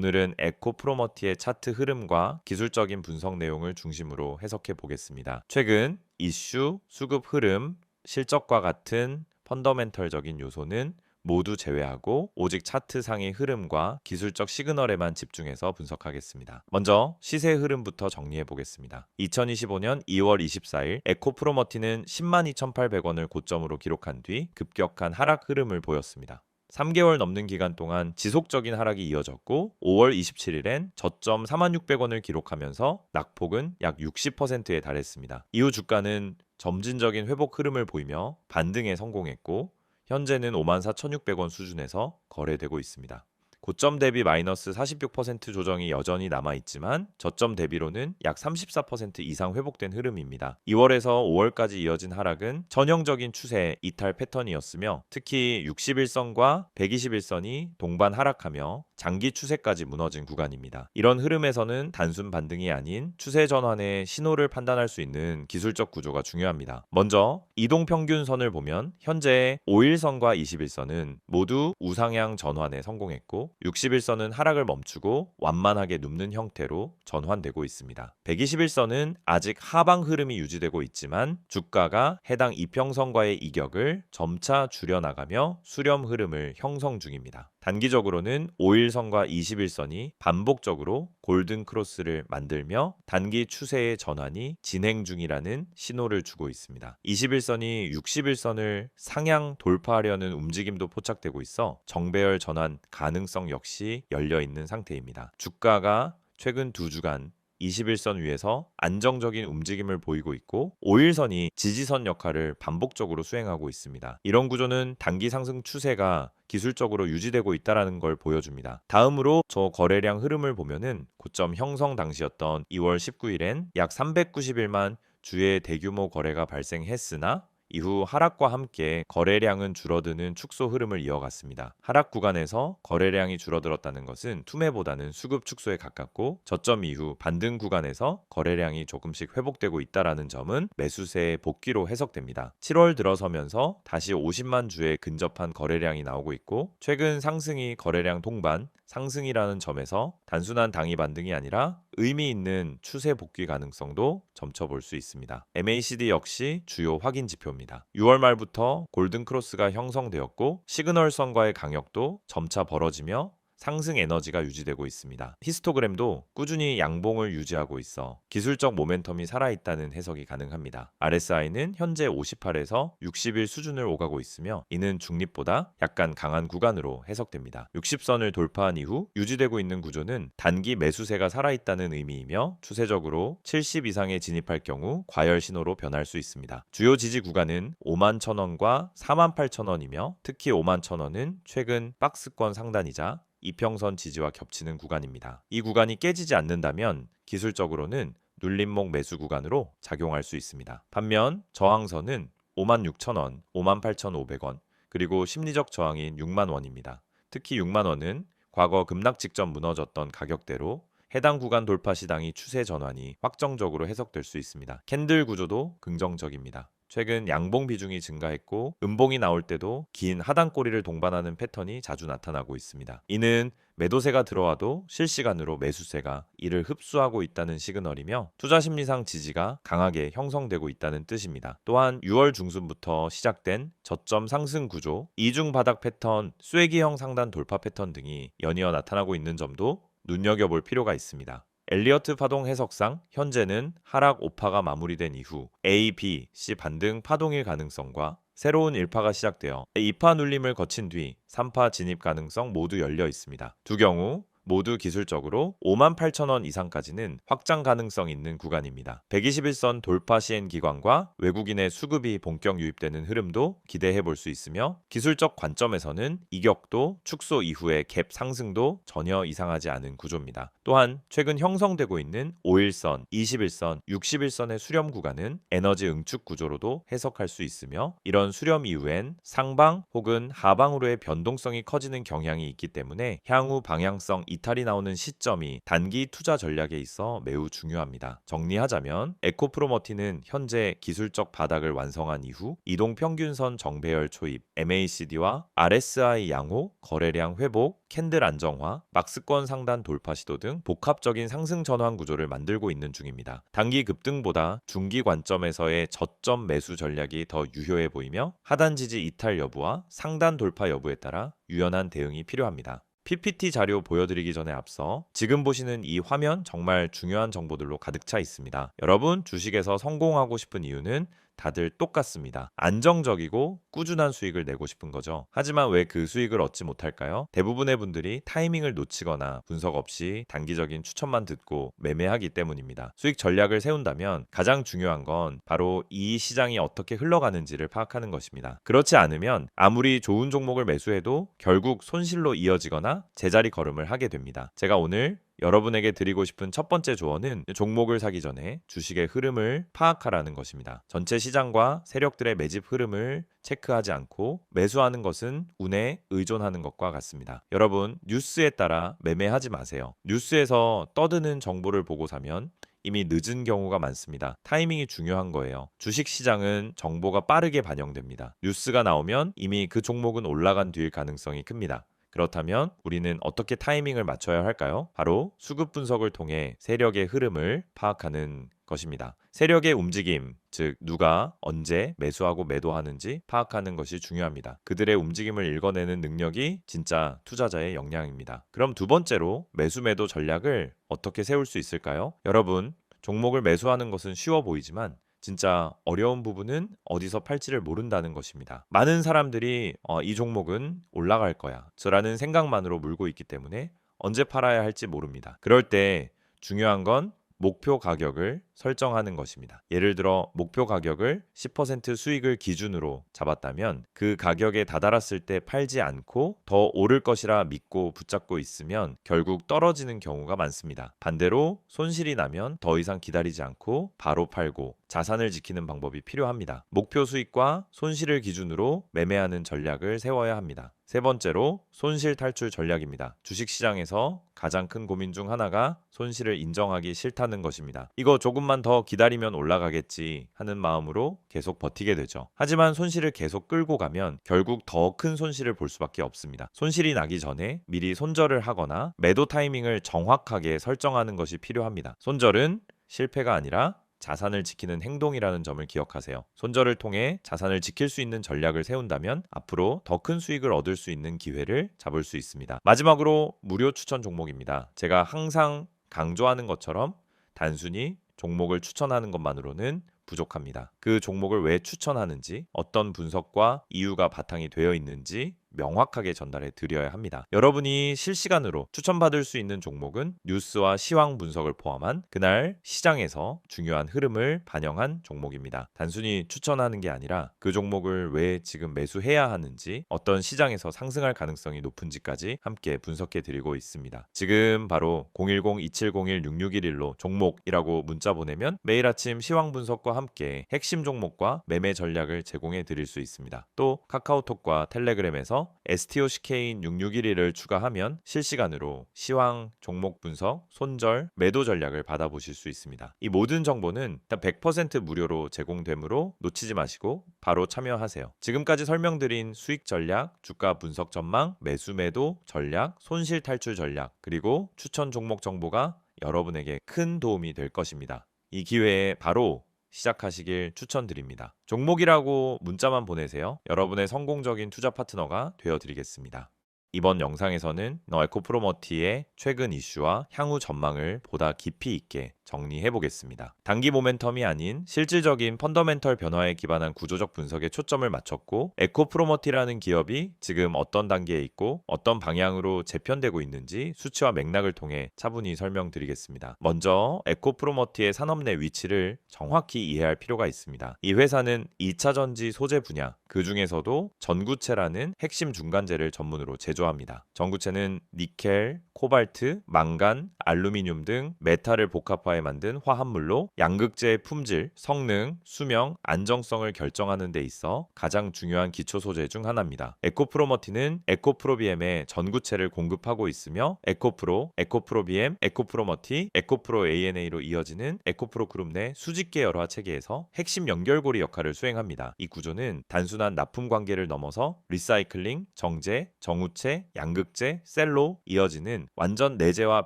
오늘은 에코프로머티의 차트 흐름과 기술적인 분석 내용을 중심으로 해석해 보겠습니다. 최근 이슈, 수급 흐름, 실적과 같은 펀더멘털적인 요소는 모두 제외하고 오직 차트상의 흐름과 기술적 시그널에만 집중해서 분석하겠습니다. 먼저 시세 흐름부터 정리해 보겠습니다. 2025년 2월 24일 에코프로머티는 102,800원을 고점으로 기록한 뒤 급격한 하락 흐름을 보였습니다. 3개월 넘는 기간 동안 지속적인 하락이 이어졌고 5월 27일엔 저점 46,600원을 기록하면서 낙폭은 약 60%에 달했습니다. 이후 주가는 점진적인 회복 흐름을 보이며 반등에 성공했고 현재는 54,600원 수준에서 거래되고 있습니다. 고점 대비 마이너스 46% 조정이 여전히 남아있지만 저점 대비로는 약 34% 이상 회복된 흐름입니다. 2월에서 5월까지 이어진 하락은 전형적인 추세 이탈 패턴이었으며 특히 61선과 121선이 동반 하락하며 장기 추세까지 무너진 구간입니다. 이런 흐름에서는 단순 반등이 아닌 추세 전환의 신호를 판단할 수 있는 기술적 구조가 중요합니다. 먼저 이동평균선을 보면 현재 5일선과 21선은 모두 우상향 전환에 성공했고 61선은 하락을 멈추고 완만하게 눕는 형태로 전환되고 있습니다. 121선은 아직 하방 흐름이 유지되고 있지만 주가가 해당 이평선과의 이격을 점차 줄여나가며 수렴 흐름을 형성 중입니다. 단기적으로는 5일선과 21선이 반복적으로 골든 크로스를 만들며 단기 추세의 전환이 진행 중이라는 신호를 주고 있습니다. 21선이 61선을 상향 돌파하려는 움직임도 포착되고 있어 정배열 전환 가능성 역시 열려 있는 상태입니다. 주가가 최근 2주간 21선 위에서 안정적인 움직임을 보이고 있고 5일선이 지지선 역할을 반복적으로 수행하고 있습니다. 이런 구조는 단기 상승 추세가 기술적으로 유지되고 있다는 걸 보여줍니다. 다음으로 저 거래량 흐름을 보면은 고점 형성 당시였던 2월 19일엔 약 391만 주의 대규모 거래가 발생했으나 이후 하락과 함께 거래량은 줄어드는 축소 흐름을 이어갔습니다. 하락 구간에서 거래량이 줄어들었다는 것은 투매보다는 수급 축소에 가깝고 저점 이후 반등 구간에서 거래량이 조금씩 회복되고 있다는 점은 매수세의 복귀로 해석됩니다. 7월 들어서면서 다시 50만 주에 근접한 거래량이 나오고 있고 최근 상승이 거래량 동반 상승이라는 점에서 단순한 당위 반등이 아니라 의미 있는 추세 복귀 가능성도 점쳐볼 수 있습니다. MACD 역시 주요 확인 지표입니다. 6월 말부터 골든 크로스가 형성되었고 시그널선과의 강역도 점차 벌어지며 상승 에너지가 유지되고 있습니다. 히스토그램도 꾸준히 양봉을 유지하고 있어 기술적 모멘텀이 살아있다는 해석이 가능합니다. RSI는 현재 58에서 60일 수준을 오가고 있으며 이는 중립보다 약간 강한 구간으로 해석됩니다. 60선을 돌파한 이후 유지되고 있는 구조는 단기 매수세가 살아있다는 의미이며 추세적으로 70 이상에 진입할 경우 과열 신호로 변할 수 있습니다. 주요 지지 구간은 51,000원과 48,000원이며 특히 51,000원은 최근 박스권 상단이자 이평선 지지와 겹치는 구간입니다. 이 구간이 깨지지 않는다면 기술적으로는 눌림목 매수 구간으로 작용할 수 있습니다. 반면 저항선은 56,000원, 58,500원, 그리고 심리적 저항인 6만원입니다. 특히 6만원은 과거 급락 직전 무너졌던 가격대로 해당 구간 돌파 시당이 추세 전환이 확정적으로 해석될 수 있습니다. 캔들 구조도 긍정적입니다. 최근 양봉 비중이 증가했고 음봉이 나올 때도 긴 하단 꼬리를 동반하는 패턴이 자주 나타나고 있습니다. 이는 매도세가 들어와도 실시간으로 매수세가 이를 흡수하고 있다는 시그널이며 투자 심리상 지지가 강하게 형성되고 있다는 뜻입니다. 또한 6월 중순부터 시작된 저점 상승 구조, 이중 바닥 패턴, 쐐기형 상단 돌파 패턴 등이 연이어 나타나고 있는 점도 눈여겨볼 필요가 있습니다. 엘리어트 파동 해석상 현재는 하락 5파가 마무리된 이후 A, B, C 반등 파동일 가능성과 새로운 1파가 시작되어 2파 눌림을 거친 뒤 3파 진입 가능성 모두 열려 있습니다. 두 경우 모두 기술적으로 58,000원 이상까지는 확장 가능성 있는 구간입니다. 121선 돌파 시행 기관과 외국인의 수급이 본격 유입되는 흐름도 기대해 볼 수 있으며 기술적 관점에서는 이격도 축소 이후의 갭 상승도 전혀 이상하지 않은 구조입니다. 또한 최근 형성되고 있는 5일선, 21선, 61선의 수렴 구간은 에너지 응축 구조로도 해석할 수 있으며 이런 수렴 이후엔 상방 혹은 하방으로의 변동성이 커지는 경향이 있기 때문에 향후 방향성 이탈이 나오는 시점이 단기 투자 전략에 있어 매우 중요합니다. 정리하자면 에코프로머티는 현재 기술적 바닥을 완성한 이후 이동 평균선 정배열 초입, MACD와 RSI 양호, 거래량 회복, 캔들 안정화, 막스권 상단 돌파 시도 등 복합적인 상승 전환 구조를 만들고 있는 중입니다. 단기 급등보다 중기 관점에서의 저점 매수 전략이 더 유효해 보이며 하단 지지 이탈 여부와 상단 돌파 여부에 따라 유연한 대응이 필요합니다. PPT 자료 보여드리기 전에 앞서 지금 보시는 이 화면 정말 중요한 정보들로 가득 차 있습니다. 여러분 주식에서 성공하고 싶은 이유는 다들 똑같습니다. 안정적이고 꾸준한 수익을 내고 싶은 거죠. 하지만 왜 그 수익을 얻지 못할까요? 대부분의 분들이 타이밍을 놓치거나 분석 없이 단기적인 추천만 듣고 매매하기 때문입니다. 수익 전략을 세운다면 가장 중요한 건 바로 이 시장이 어떻게 흘러가는지를 파악하는 것입니다. 그렇지 않으면 아무리 좋은 종목을 매수해도 결국 손실로 이어지거나 제자리 걸음을 하게 됩니다. 제가 오늘 여러분에게 드리고 싶은 첫 번째 조언은 종목을 사기 전에 주식의 흐름을 파악하라는 것입니다. 전체 시장과 세력들의 매집 흐름을 체크하지 않고 매수하는 것은 운에 의존하는 것과 같습니다. 여러분, 뉴스에 따라 매매하지 마세요. 뉴스에서 떠드는 정보를 보고 사면 이미 늦은 경우가 많습니다. 타이밍이 중요한 거예요. 주식 시장은 정보가 빠르게 반영됩니다. 뉴스가 나오면 이미 그 종목은 올라간 뒤일 가능성이 큽니다. 그렇다면 우리는 어떻게 타이밍을 맞춰야 할까요? 바로 수급 분석을 통해 세력의 흐름을 파악하는 것입니다. 세력의 움직임, 즉 누가 언제 매수하고 매도하는지 파악하는 것이 중요합니다. 그들의 움직임을 읽어내는 능력이 진짜 투자자의 역량입니다. 그럼 두 번째로 매수 매도 전략을 어떻게 세울 수 있을까요? 여러분, 종목을 매수하는 것은 쉬워 보이지만 진짜 어려운 부분은 어디서 팔지를 모른다는 것입니다. 많은 사람들이 이 종목은 올라갈 거야 라는 생각만으로 물고 있기 때문에 언제 팔아야 할지 모릅니다. 그럴 때 중요한 건 목표 가격을 설정하는 것입니다. 예를 들어 목표 가격을 10% 수익을 기준으로 잡았다면 그 가격에 다다랐을 때 팔지 않고 더 오를 것이라 믿고 붙잡고 있으면 결국 떨어지는 경우가 많습니다. 반대로 손실이 나면 더 이상 기다리지 않고 바로 팔고 자산을 지키는 방법이 필요합니다. 목표 수익과 손실을 기준으로 매매하는 전략을 세워야 합니다. 세 번째로 손실 탈출 전략입니다. 주식시장에서 가장 큰 고민 중 하나가 손실을 인정하기 싫다는 것입니다. 이거 조금만 더 기다리면 올라가겠지 하는 마음으로 계속 버티게 되죠. 하지만 손실을 계속 끌고 가면 결국 더 큰 손실을 볼 수밖에 없습니다. 손실이 나기 전에 미리 손절을 하거나 매도 타이밍을 정확하게 설정하는 것이 필요합니다. 손절은 실패가 아니라 자산을 지키는 행동이라는 점을 기억하세요. 손절을 통해 자산을 지킬 수 있는 전략을 세운다면 앞으로 더 큰 수익을 얻을 수 있는 기회를 잡을 수 있습니다. 마지막으로 무료 추천 종목입니다. 제가 항상 강조하는 것처럼 단순히 종목을 추천하는 것만으로는 부족합니다. 그 종목을 왜 추천하는지, 어떤 분석과 이유가 바탕이 되어 있는지 명확하게 전달해 드려야 합니다. 여러분이 실시간으로 추천받을 수 있는 종목은 뉴스와 시황 분석을 포함한 그날 시장에서 중요한 흐름을 반영한 종목입니다. 단순히 추천하는 게 아니라 그 종목을 왜 지금 매수해야 하는지, 어떤 시장에서 상승할 가능성이 높은지까지 함께 분석해 드리고 있습니다. 지금 바로 010-2701-6611로 종목이라고 문자 보내면 매일 아침 시황 분석과 함께 핵심 종목과 매매 전략을 제공해 드릴 수 있습니다. 또 카카오톡과 텔레그램에서 STOCK인 6611을 추가하면 실시간으로 시황, 종목 분석, 손절, 매도 전략을 받아보실 수 있습니다. 이 모든 정보는 일단 100% 무료로 제공되므로 놓치지 마시고 바로 참여하세요. 지금까지 설명드린 수익 전략, 주가 분석 전망, 매수 매도 전략, 손실 탈출 전략, 그리고 추천 종목 정보가 여러분에게 큰 도움이 될 것입니다. 이 기회에 바로 시작하시길 추천드립니다. 종목이라고 문자만 보내세요. 여러분의 성공적인 투자 파트너가 되어드리겠습니다. 이번 영상에서는 에코프로머티의 최근 이슈와 향후 전망을 보다 깊이 있게 정리해 보겠습니다. 단기 모멘텀이 아닌 실질적인 펀더멘털 변화에 기반한 구조적 분석에 초점을 맞췄고 에코프로머티라는 기업이 지금 어떤 단계에 있고 어떤 방향으로 재편되고 있는지 수치와 맥락을 통해 차분히 설명드리겠습니다. 먼저 에코프로머티의 산업 내 위치를 정확히 이해할 필요가 있습니다. 이 회사는 2차 전지 소재 분야, 그 중에서도 전구체라는 핵심 중간재를 전문으로 제조 강조합니다. 전구체는 니켈, 코발트, 망간, 알루미늄 등 메탈을 복합화해 만든 화합물로 양극재의 품질, 성능, 수명, 안정성을 결정하는 데 있어 가장 중요한 기초 소재 중 하나입니다. 에코프로머티는 에코프로비엠에 전구체를 공급하고 있으며 에코프로, 에코프로비엠, 에코프로머티, 에코프로 ANA로 이어지는 에코프로 그룹 내 수직 계열화 체계에서 핵심 연결고리 역할을 수행합니다. 이 구조는 단순한 납품 관계를 넘어서 리사이클링, 정제, 정우체, 양극재, 셀로 이어지는 완전 내재화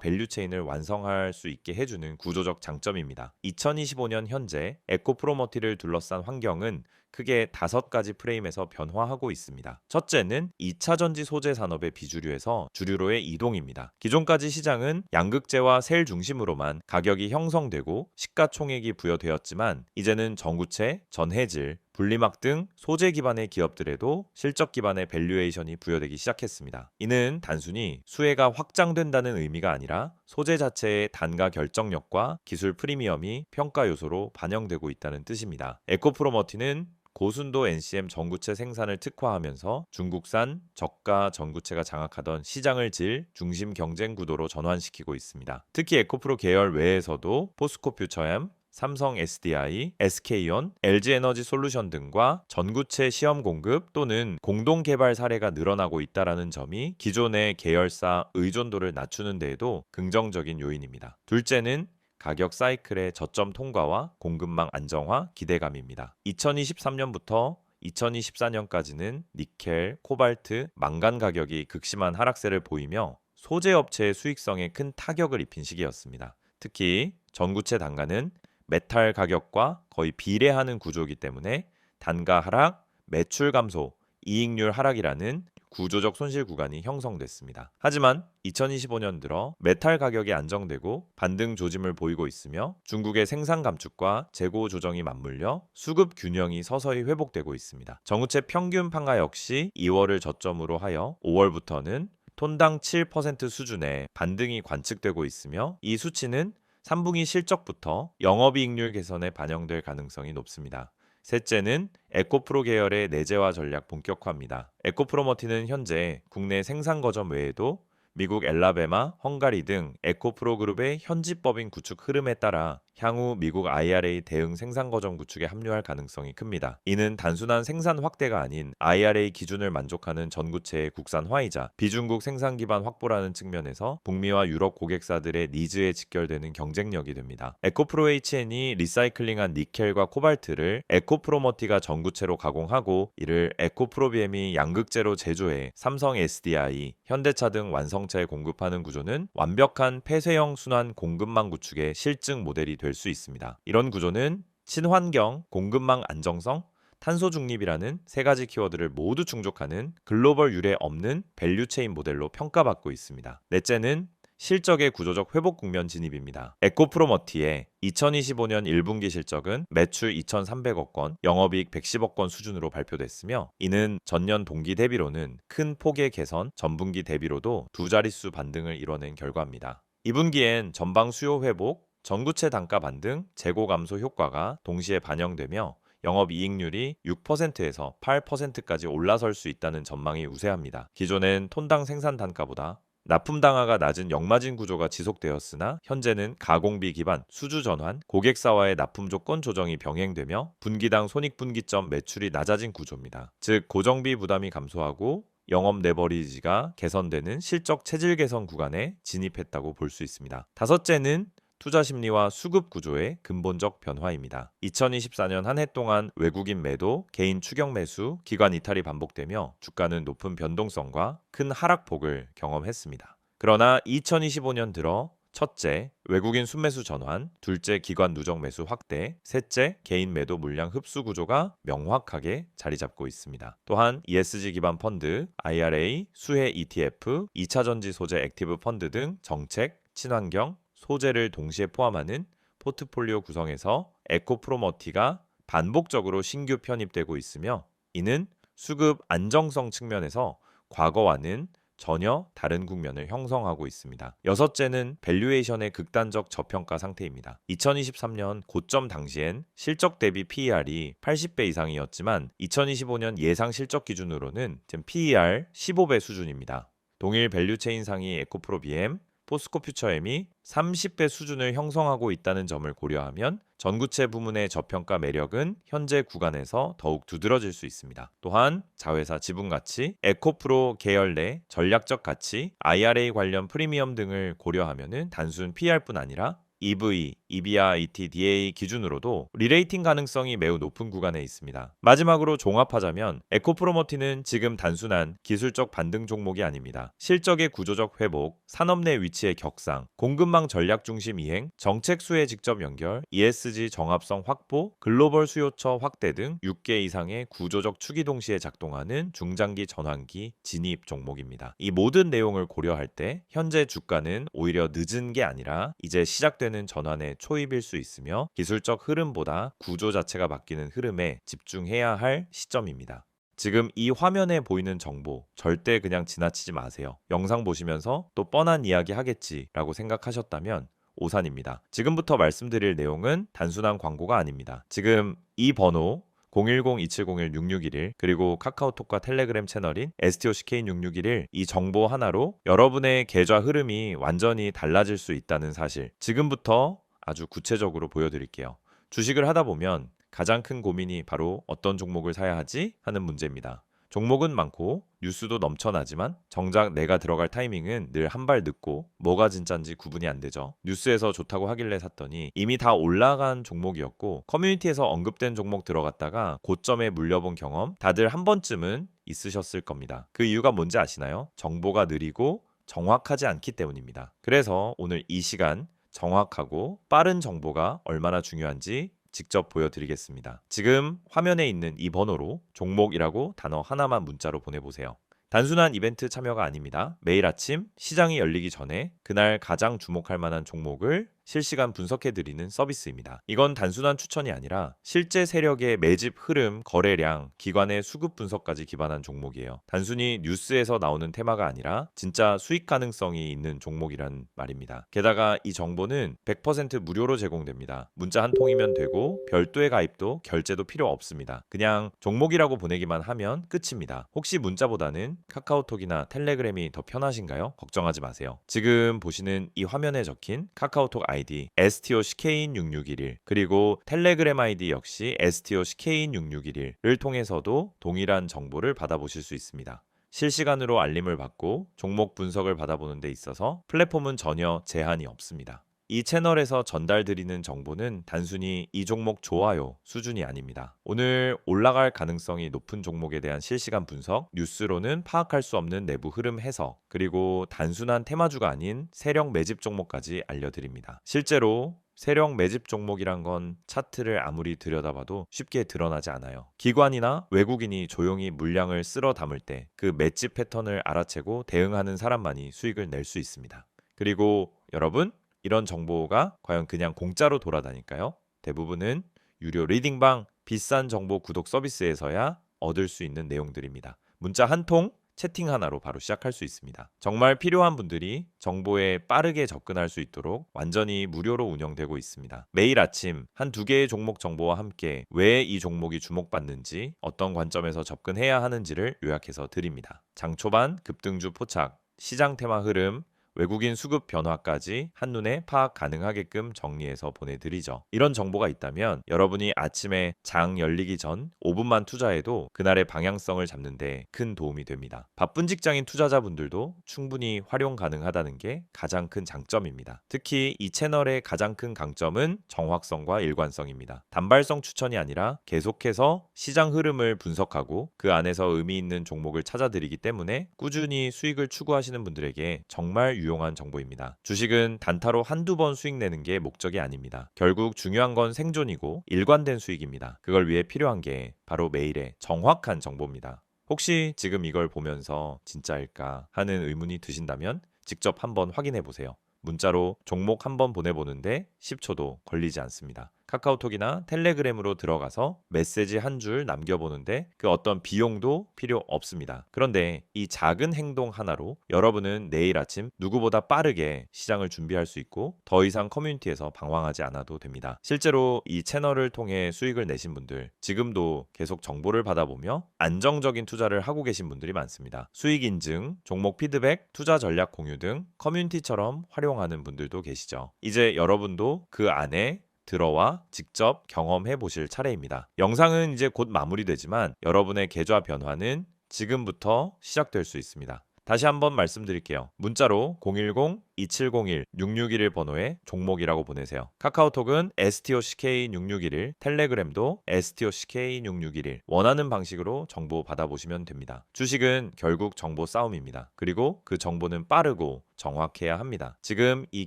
밸류체인을 완성할 수 있게 해주는 구조적 장점입니다. 2025년 현재 에코프로머티를 둘러싼 환경은 크게 5가지 프레임에서 변화하고 있습니다. 첫째는 2차 전지 소재 산업의 비주류에서 주류로의 이동입니다. 기존까지 시장은 양극재와 셀 중심으로만 가격이 형성되고 시가총액이 부여되었지만 이제는 전구체, 전해질, 분리막 등 소재 기반의 기업들에도 실적 기반의 밸류에이션이 부여되기 시작했습니다. 이는 단순히 수혜가 확장된다는 의미가 아니라 소재 자체의 단가 결정력과 기술 프리미엄이 평가 요소로 반영되고 있다는 뜻입니다. 에코프로머티는 고순도 NCM 전구체 생산을 특화하면서 중국산 저가 전구체가 장악하던 시장을 질 중심 경쟁 구도로 전환시키고 있습니다. 특히 에코프로 계열 외에서도 포스코 퓨처엠, 삼성 SDI, SK온, LG에너지 솔루션 등과 전구체 시험 공급 또는 공동 개발 사례가 늘어나고 있다는 점이 기존의 계열사 의존도를 낮추는 데에도 긍정적인 요인입니다. 둘째는 가격 사이클의 저점 통과와 공급망 안정화 기대감입니다. 2023년부터 2024년까지는 니켈, 코발트, 망간 가격이 극심한 하락세를 보이며 소재 업체의 수익성에 큰 타격을 입힌 시기였습니다. 특히 전구체 단가는 메탈 가격과 거의 비례하는 구조이기 때문에 단가 하락, 매출 감소, 이익률 하락이라는 구조적 손실 구간이 형성됐습니다. 하지만 2025년 들어 메탈 가격이 안정되고 반등 조짐을 보이고 있으며 중국의 생산 감축과 재고 조정이 맞물려 수급 균형이 서서히 회복되고 있습니다. 전구체 평균 판가 역시 2월을 저점으로 하여 5월부터는 톤당 7% 수준의 반등이 관측되고 있으며 이 수치는 3분기 실적부터 영업이익률 개선에 반영될 가능성이 높습니다. 셋째는 에코프로 계열의 내재화 전략 본격화입니다. 에코프로머티는 현재 국내 생산 거점 외에도 미국 엘라베마, 헝가리 등 에코프로 그룹의 현지법인 구축 흐름에 따라 향후 미국 IRA 대응 생산 거점 구축에 합류할 가능성이 큽니다. 이는 단순한 생산 확대가 아닌 IRA 기준을 만족하는 전구체의 국산화이자 비중국 생산 기반 확보라는 측면에서 북미와 유럽 고객사들의 니즈에 직결되는 경쟁력이 됩니다. 에코프로 HN이 리사이클링한 니켈과 코발트를 에코프로머티가 전구체로 가공하고 이를 에코프로비엠이 양극재로 제조해 삼성 SDI, 현대차 등 완성차에 공급하는 구조는 완벽한 폐쇄형 순환 공급망 구축의 실증 모델이 될 수 있습니다. 이런 구조는 친환경, 공급망 안정성, 탄소 중립이라는 3가지 키워드를 모두 충족하는 글로벌 유례 없는 밸류체인 모델로 평가받고 있습니다. 넷째는 실적의 구조적 회복 국면 진입입니다. 에코프로머티의 2025년 1분기 실적은 매출 2,300억 원, 영업이익 110억 원 수준으로 발표됐으며 이는 전년 동기 대비로는 큰 폭의 개선, 전분기 대비로도 두 자릿수 반등을 이뤄낸 결과입니다. 2분기엔 전방 수요 회복, 전구체 단가 반등, 재고 감소 효과가 동시에 반영되며 영업이익률이 6%에서 8%까지 올라설 수 있다는 전망이 우세합니다. 기존엔 톤당 생산 단가보다 납품 단가가 낮은 역마진 구조가 지속되었으나 현재는 가공비 기반, 수주 전환, 고객사와의 납품 조건 조정이 병행되며 분기당 손익분기점 매출이 낮아진 구조입니다. 즉 고정비 부담이 감소하고 영업 레버리지가 개선되는 실적 체질 개선 구간에 진입했다고 볼 수 있습니다. 다섯째는 투자 심리와 수급 구조의 근본적 변화입니다. 2024년 한 해 동안 외국인 매도, 개인 추격 매수, 기관 이탈이 반복되며 주가는 높은 변동성과 큰 하락폭을 경험했습니다. 그러나 2025년 들어 첫째, 외국인 순매수 전환, 둘째, 기관 누적 매수 확대, 셋째, 개인 매도 물량 흡수 구조가 명확하게 자리 잡고 있습니다. 또한 ESG 기반 펀드, IRA, 수혜 ETF, 2차 전지 소재 액티브 펀드 등 정책, 친환경, 소재를 동시에 포함하는 포트폴리오 구성에서 에코프로머티가 반복적으로 신규 편입되고 있으며 이는 수급 안정성 측면에서 과거와는 전혀 다른 국면을 형성하고 있습니다. 여섯째는 밸류에이션의 극단적 저평가 상태입니다. 2023년 고점 당시엔 실적 대비 PER이 80배 이상이었지만 2025년 예상 실적 기준으로는 지금 PER 15배 수준입니다. 동일 밸류체인 상위 에코프로 BM, 포스코 퓨처엠이 30배 수준을 형성하고 있다는 점을 고려하면 전구체 부문의 저평가 매력은 현재 구간에서 더욱 두드러질 수 있습니다. 또한 자회사 지분 가치, 에코프로 계열 내 전략적 가치, IRA 관련 프리미엄 등을 고려하면 단순 PR뿐 아니라 EV, EBR, EBITDA 기준으로도 리레이팅 가능성이 매우 높은 구간에 있습니다. 마지막으로 종합하자면 에코프로머티는 지금 단순한 기술적 반등 종목이 아닙니다. 실적의 구조적 회복, 산업 내 위치의 격상, 공급망 전략 중심 이행, 정책 수혜 직접 연결, ESG 정합성 확보, 글로벌 수요처 확대 등 6개 이상의 구조적 축이 동시에 작동하는 중장기 전환기 진입 종목입니다. 이 모든 내용을 고려할 때 현재 주가는 오히려 늦은 게 아니라 이제 시작되는 전환의 초입일 수 있으며 기술적 흐름보다 구조 자체가 바뀌는 흐름에 집중해야 할 시점입니다. 지금 이 화면에 보이는 정보 절대 그냥 지나치지 마세요. 영상 보시면서 또 뻔한 이야기 하겠지라고 생각하셨다면 오산입니다. 지금부터 말씀드릴 내용은 단순한 광고가 아닙니다. 지금 이 번호 010-2701-6611 그리고 카카오톡과 텔레그램 채널인 STOCK인6611 이 정보 하나로 여러분의 계좌 흐름이 완전히 달라질 수 있다는 사실 지금부터 아주 구체적으로 보여드릴게요. 주식을 하다 보면 가장 큰 고민이 바로 어떤 종목을 사야 하지 하는 문제입니다. 종목은 많고 뉴스도 넘쳐나지만 정작 내가 들어갈 타이밍은 늘 한 발 늦고 뭐가 진짠지 구분이 안 되죠. 뉴스에서 좋다고 하길래 샀더니 이미 다 올라간 종목이었고 커뮤니티에서 언급된 종목 들어갔다가 고점에 물려본 경험 다들 한 번쯤은 있으셨을 겁니다. 그 이유가 뭔지 아시나요? 정보가 느리고 정확하지 않기 때문입니다. 그래서 오늘 이 시간 정확하고 빠른 정보가 얼마나 중요한지 직접 보여드리겠습니다. 지금 화면에 있는 이 번호로 종목이라고 단어 하나만 문자로 보내보세요. 단순한 이벤트 참여가 아닙니다. 매일 아침 시장이 열리기 전에 그날 가장 주목할 만한 종목을 실시간 분석해드리는 서비스입니다. 이건 단순한 추천이 아니라 실제 세력의 매집 흐름, 거래량, 기관의 수급 분석까지 기반한 종목이에요. 단순히 뉴스에서 나오는 테마가 아니라 진짜 수익 가능성이 있는 종목이란 말입니다. 게다가 이 정보는 100% 무료로 제공됩니다. 문자 한 통이면 되고 별도의 가입도 결제도 필요 없습니다. 그냥 종목이라고 보내기만 하면 끝입니다. 혹시 문자보다는 카카오톡이나 텔레그램이 더 편하신가요? 걱정하지 마세요. 지금 보시는 이 화면에 적힌 카카오톡 아이디 STOCK인6611 그리고 텔레그램 아이디 역시 STOCK인6611을 통해서도 동일한 정보를 받아보실 수 있습니다. 실시간으로 알림을 받고 종목 분석을 받아보는 데 있어서 플랫폼은 전혀 제한이 없습니다. 이 채널에서 전달드리는 정보는 단순히 이 종목 좋아요 수준이 아닙니다. 오늘 올라갈 가능성이 높은 종목에 대한 실시간 분석, 뉴스로는 파악할 수 없는 내부 흐름 해석, 그리고 단순한 테마주가 아닌 세력 매집 종목까지 알려드립니다. 실제로 세력 매집 종목이란 건 차트를 아무리 들여다봐도 쉽게 드러나지 않아요. 기관이나 외국인이 조용히 물량을 쓸어 담을 때 그 매집 패턴을 알아채고 대응하는 사람만이 수익을 낼 수 있습니다. 그리고 여러분, 이런 정보가 과연 그냥 공짜로 돌아다닐까요? 대부분은 유료 리딩방, 비싼 정보 구독 서비스에서야 얻을 수 있는 내용들입니다. 문자 한 통, 채팅 하나로 바로 시작할 수 있습니다. 정말 필요한 분들이 정보에 빠르게 접근할 수 있도록 완전히 무료로 운영되고 있습니다. 매일 아침 한두 개의 종목 정보와 함께 왜 이 종목이 주목받는지, 어떤 관점에서 접근해야 하는지를 요약해서 드립니다. 장 초반 급등주 포착, 시장 테마 흐름, 외국인 수급 변화까지 한눈에 파악 가능하게끔 정리해서 보내드리죠. 이런 정보가 있다면 여러분이 아침에 장 열리기 전 5분만 투자해도 그날의 방향성을 잡는 데 큰 도움이 됩니다. 바쁜 직장인 투자자분들도 충분히 활용 가능하다는 게 가장 큰 장점입니다. 특히 이 채널의 가장 큰 강점은 정확성과 일관성입니다. 단발성 추천이 아니라 계속해서 시장 흐름을 분석하고 그 안에서 의미 있는 종목을 찾아드리기 때문에 꾸준히 수익을 추구하시는 분들에게 정말 유용한 정보입니다. 주식은 단타로 한두 번 수익 내는 게 목적이 아닙니다. 결국 중요한 건 생존이고 일관된 수익입니다. 그걸 위해 필요한 게 바로 매일의 정확한 정보입니다. 혹시 지금 이걸 보면서 진짜일까 하는 의문이 드신다면 직접 한번 확인해 보세요. 문자로 종목 한번 보내보는데 10초도 걸리지 않습니다. 카카오톡이나 텔레그램으로 들어가서 메시지 한 줄 남겨보는데 그 어떤 비용도 필요 없습니다. 그런데 이 작은 행동 하나로 여러분은 내일 아침 누구보다 빠르게 시장을 준비할 수 있고 더 이상 커뮤니티에서 방황하지 않아도 됩니다. 실제로 이 채널을 통해 수익을 내신 분들, 지금도 계속 정보를 받아보며 안정적인 투자를 하고 계신 분들이 많습니다. 수익 인증, 종목 피드백, 투자 전략 공유 등 커뮤니티처럼 활용하는 분들도 계시죠. 이제 여러분도 그 안에 들어와 직접 경험해 보실 차례입니다. 영상은 이제 곧 마무리되지만 여러분의 계좌 변화는 지금부터 시작될 수 있습니다. 다시 한번 말씀드릴게요. 문자로 010-2701-6611 번호에 종목이라고 보내세요. 카카오톡은 STOCK6611, 텔레그램도 STOCK6611 원하는 방식으로 정보 받아보시면 됩니다. 주식은 결국 정보 싸움입니다. 그리고 그 정보는 빠르고 정확해야 합니다. 지금 이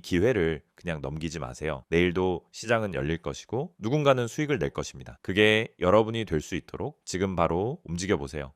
기회를 그냥 넘기지 마세요. 내일도 시장은 열릴 것이고 누군가는 수익을 낼 것입니다. 그게 여러분이 될 수 있도록 지금 바로 움직여 보세요.